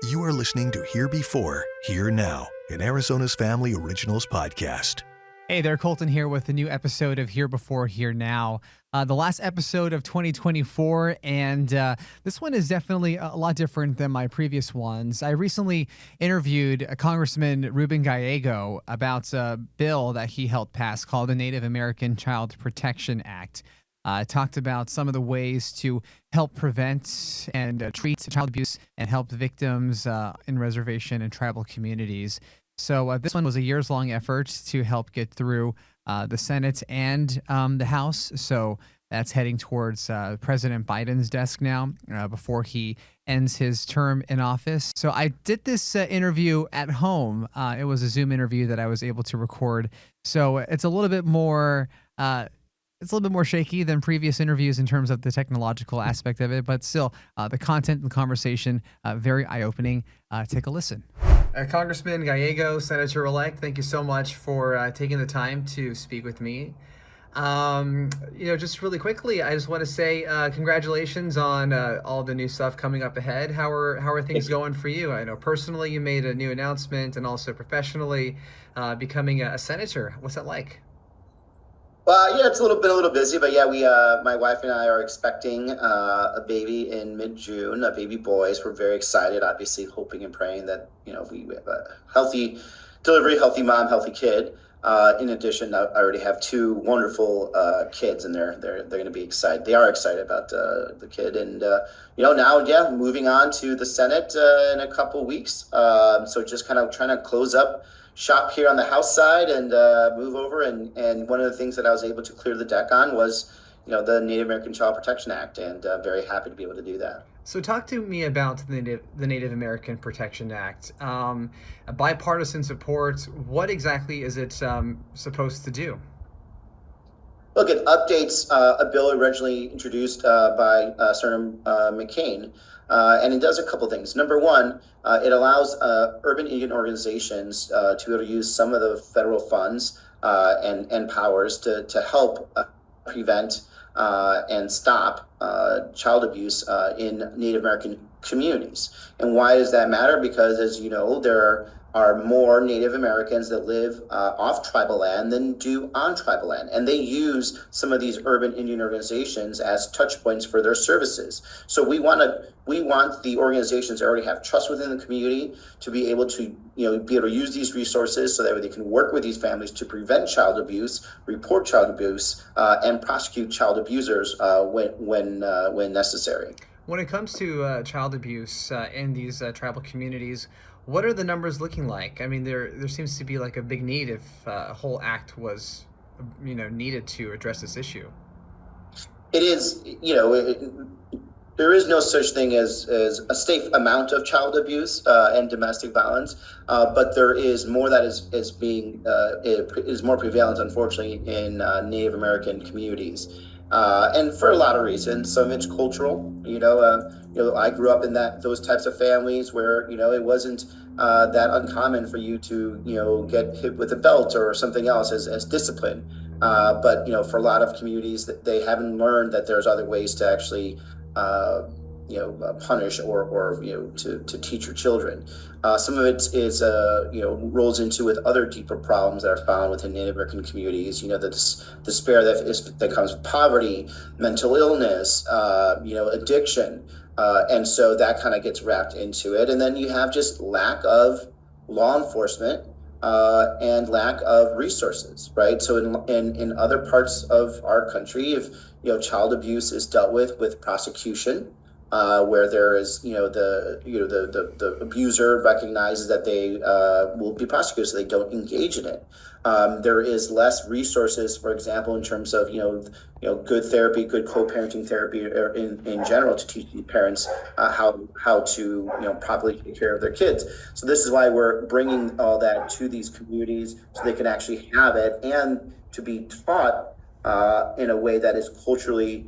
You are listening to Here Before, Here Now, an Arizona's Family Originals podcast. Hey there, Colton here with a new episode of Here Before, Here Now. The last episode of 2024, and this one is definitely a lot different than my previous ones. I recently interviewed Congressman Ruben Gallego about a bill that he helped pass called the Native American Child Protection Act. Talked about some of the ways to help prevent and treat child abuse and help victims in reservation and tribal communities. So this one was a years-long effort to help get through the Senate and the House. So that's heading towards President Biden's desk now before he ends his term in office. So I did this interview at home. It was a Zoom interview that I was able to record. So it's a little bit more... It's a little bit more shaky than previous interviews in terms of the technological aspect of it, but still, the content and the conversation, very eye-opening. Take a listen. Congressman Gallego, Senator-elect, thank you so much for taking the time to speak with me. Just really quickly, I just want to say congratulations on all the new stuff coming up ahead. How are things going for you? I know personally you made a new announcement, and also professionally becoming a senator. What's that like? Well, yeah, it's a little busy, but yeah, my wife and I are expecting a baby in mid-June, a baby boy. So we're very excited, obviously hoping and praying that, we have a healthy delivery, healthy mom, healthy kid. In addition, I already have two wonderful kids, and they're going to be excited. They are excited about the kid, and now, moving on to the Senate in a couple weeks. So just kind of trying to close up shop here on the House side and move over. And one of the things that I was able to clear the deck on was, the Native American Child Protection Act, and very happy to be able to do that. So talk to me about the Native American Protection Act. A bipartisan support. What exactly is it supposed to do? Look, it updates a bill originally introduced by Senator McCain. And it does a couple things. Number one, it allows urban Indian organizations to be able to use some of the federal funds and powers to help prevent and stop child abuse in Native American communities. And why does that matter? Because, as you know, there are more Native Americans that live off tribal land than do on tribal land. And they use some of these urban Indian organizations as touch points for their services. So we want the organizations that already have trust within the community to be able to, be able to use these resources so that they can work with these families to prevent child abuse, report child abuse, and prosecute child abusers when necessary. When it comes to child abuse in these tribal communities, what are the numbers looking like? I mean, there seems to be like a big need if a whole act was, needed to address this issue. It is, there is no such thing as a safe amount of child abuse and domestic violence, but there is more that is more prevalent, unfortunately, in Native American communities. And for a lot of reasons. Some of it's cultural. I grew up in those types of families where it wasn't that uncommon for you to get hit with a belt or something else as discipline. But for a lot of communities, that they haven't learned that there's other ways to actually punish or to teach your children. Some of it is rolls into with other deeper problems that are found within Native American communities. The despair that comes with poverty, mental illness, addiction, and so that kind of gets wrapped into it. And then you have just lack of law enforcement and lack of resources, right? So in other parts of our country, if child abuse is dealt with prosecution, where there is the abuser recognizes that they will be prosecuted, so they don't engage in it. There is less resources, for example, in terms of good therapy, good co-parenting therapy in general to teach parents how to properly take care of their kids. So this is why we're bringing all that to these communities so they can actually have it and to be taught in a way that is culturally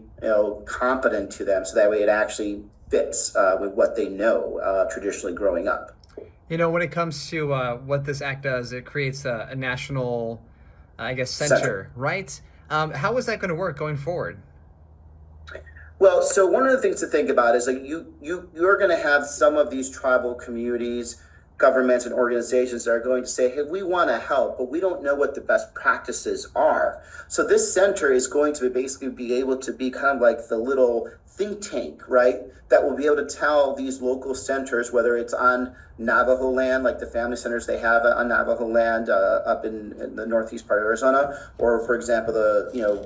competent to them, so that way it actually fits with what they know traditionally growing up. When it comes to what this act does, it creates a national, center, right? How is that going to work going forward? Well, so one of the things to think about is like you're going to have some of these tribal communities, governments, and organizations that are going to say, "Hey, we want to help, but we don't know what the best practices are." So this center is going to basically be able to be kind of like the little think tank, right? That will be able to tell these local centers, whether it's on Navajo land, like the family centers they have on Navajo land up in the northeast part of Arizona, or for example,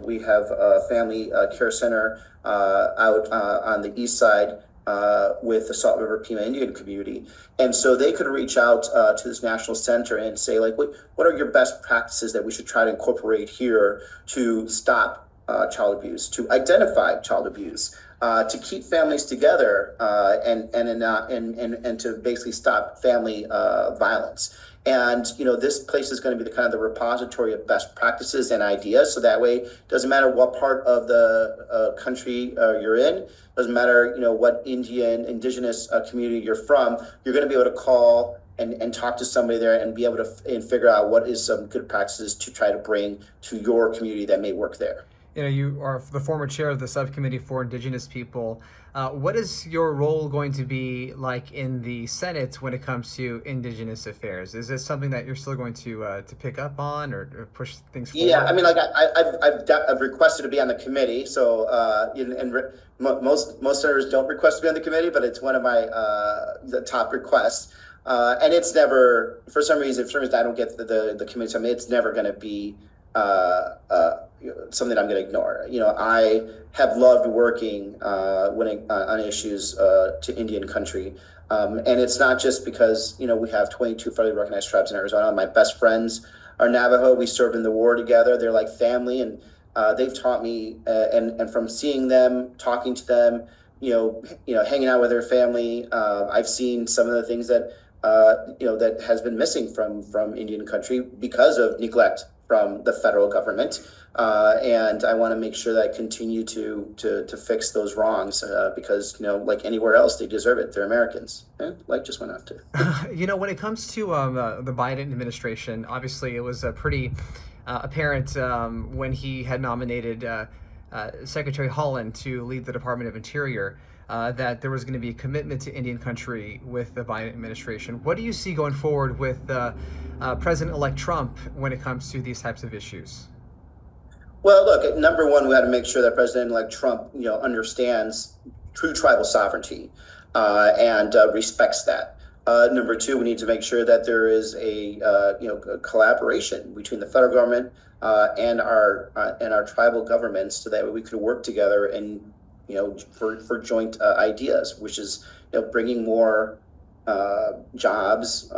we have a family care center out on the east side with the Salt River Pima Indian community. And so they could reach out to this national center and say, like, what are your best practices that we should try to incorporate here to stop child abuse, to identify child abuse, to keep families together, and to basically stop family violence. And this place is going to be the kind of the repository of best practices and ideas. So that way, it doesn't matter what part of the country you're in, doesn't matter what indigenous community you're from, you're going to be able to call and talk to somebody there and be able to and figure out what is some good practices to try to bring to your community that may work there. You are the former chair of the subcommittee for Indigenous people. What is your role going to be like in the Senate when it comes to Indigenous affairs? Is this something that you're still going to pick up on or push things forward? Yeah, I mean, like I've requested to be on the committee. So most senators don't request to be on the committee, but it's one of my the top requests. And it's never, for some reason I don't get the committee time. It's never going to be something I'm going to ignore. I have loved working on issues to Indian country. And it's not just because, we have 22 federally recognized tribes in Arizona. My best friends are Navajo. We served in the war together. They're like family. And they've taught me, and from seeing them, talking to them, hanging out with their family, I've seen some of the things that, that has been missing from Indian country because of neglect from the federal government. And I want to make sure that I continue to fix those wrongs because, like anywhere else, they deserve it. They're Americans. Light just went off too. When it comes to the Biden administration, obviously it was pretty apparent when he had nominated Secretary Holland to lead the Department of Interior that there was going to be a commitment to Indian country with the Biden administration. What do you see going forward with President-elect Trump when it comes to these types of issues? Well, look, number one, we got to make sure that President-elect Trump, understands true tribal sovereignty and respects that. Number two, we need to make sure that there is a collaboration between the federal government and our tribal governments, so that we could work together and for joint ideas, which is bringing more jobs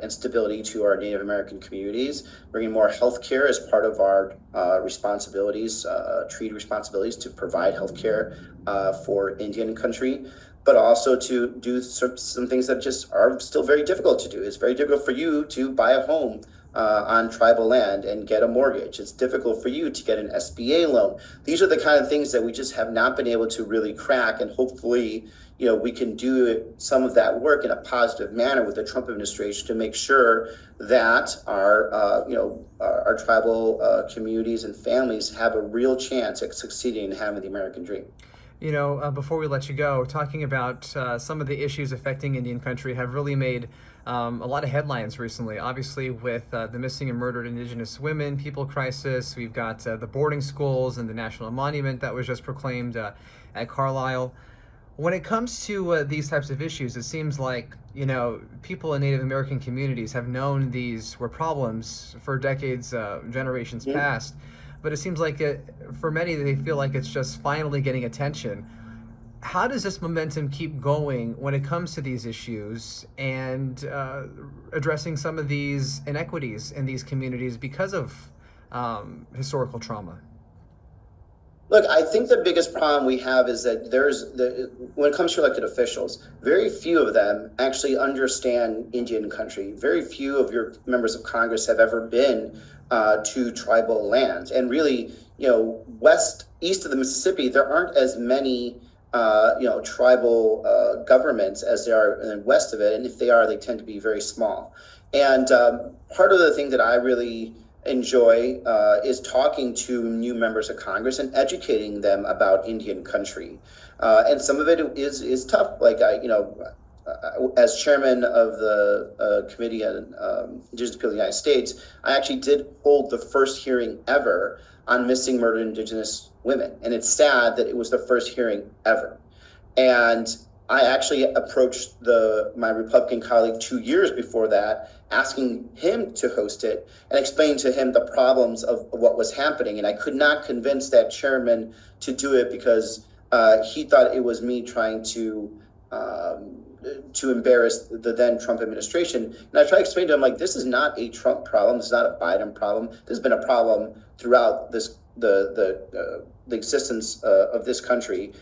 and stability to our Native American communities, bringing more healthcare as part of our responsibilities, treaty responsibilities to provide healthcare for Indian country, but also to do some things that just are still very difficult to do. It's very difficult for you to buy a home on tribal land and get a mortgage. It's difficult for you to get an SBA loan. These are the kind of things that we just have not been able to really crack, and hopefully we can do some of that work in a positive manner with the Trump administration to make sure that our tribal communities and families have a real chance at succeeding in having the American dream. Before we let you go, talking about some of the issues affecting Indian country have really made a lot of headlines recently. Obviously, with the missing and murdered Indigenous women, people crisis. We've got the boarding schools and the national monument that was just proclaimed at Carlisle. When it comes to these types of issues, it seems like, people in Native American communities have known these were problems for decades, generations past. But it seems like for many, they feel like it's just finally getting attention. How does this momentum keep going when it comes to these issues and addressing some of these inequities in these communities because of historical trauma? Look, I think the biggest problem we have is that when it comes to elected officials, very few of them actually understand Indian country. Very few of your members of Congress have ever been to tribal lands. And really, east of the Mississippi, there aren't as many tribal governments as there are west of it. And if they are, they tend to be very small. And part of the thing that I really enjoy is talking to new members of Congress and educating them about Indian country. And some of it is tough. Like as chairman of the Committee on Indigenous People of the United States, I actually did hold the first hearing ever on missing murdered Indigenous women. And it's sad that it was the first hearing ever. And I actually approached my Republican colleague 2 years before that, asking him to host it and explain to him the problems of what was happening. And I could not convince that chairman to do it because he thought it was me trying to embarrass the then Trump administration. And I tried to explain to him, like, this is not a Trump problem. This is not a Biden problem. There's been a problem throughout the existence of this country.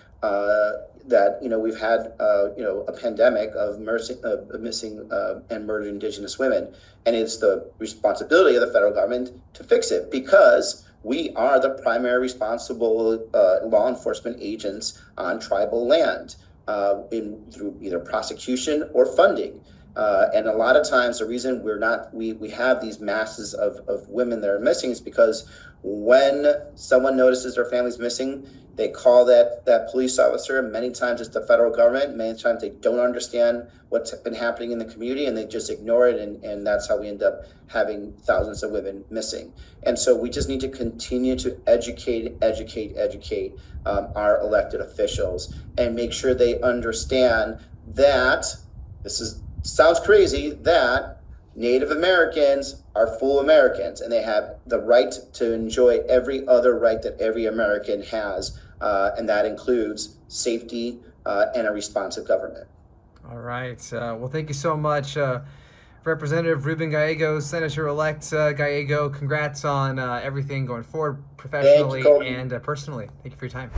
That we've had a pandemic of missing and murdered Indigenous women, and it's the responsibility of the federal government to fix it because we are the primary responsible law enforcement agents on tribal land through either prosecution or funding. And a lot of times the reason we have these masses of women that are missing is because when someone notices their family's missing, they call that police officer. Many times it's the federal government. Many times they don't understand what's been happening in the community and they just ignore it. And that's how we end up having thousands of women missing. And so we just need to continue to educate our elected officials and make sure they understand that sounds crazy, that Native Americans are full Americans and they have the right to enjoy every other right that every American has, and that includes safety and a responsive government. All right. Well, thank you so much, Representative Ruben Gallego, Senator-elect Gallego. Congrats on everything going forward professionally and personally. Thank you for your time.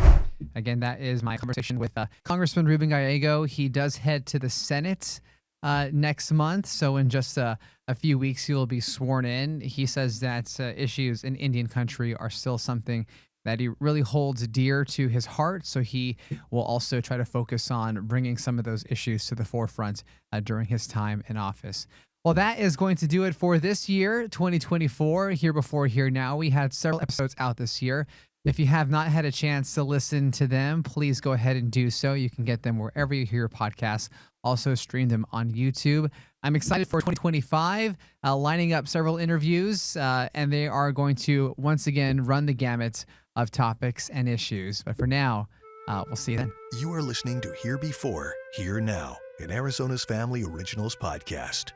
Again, that is my conversation with Congressman Ruben Gallego. He does head to the Senate next month. So in just a few weeks, he will be sworn in. He says that issues in Indian country are still something that he really holds dear to his heart. So he will also try to focus on bringing some of those issues to the forefront during his time in office. Well, that is going to do it for this year, 2024, Here Before, Here Now. We had several episodes out this year. If you have not had a chance to listen to them, please go ahead and do so. You can get them wherever you hear podcasts. Also stream them on YouTube. I'm excited for 2025, lining up several interviews, and they are going to once again run the gamut of topics and issues. But for now, we'll see you then. You are listening to Here Before, Here Now, an Arizona's Family Originals podcast.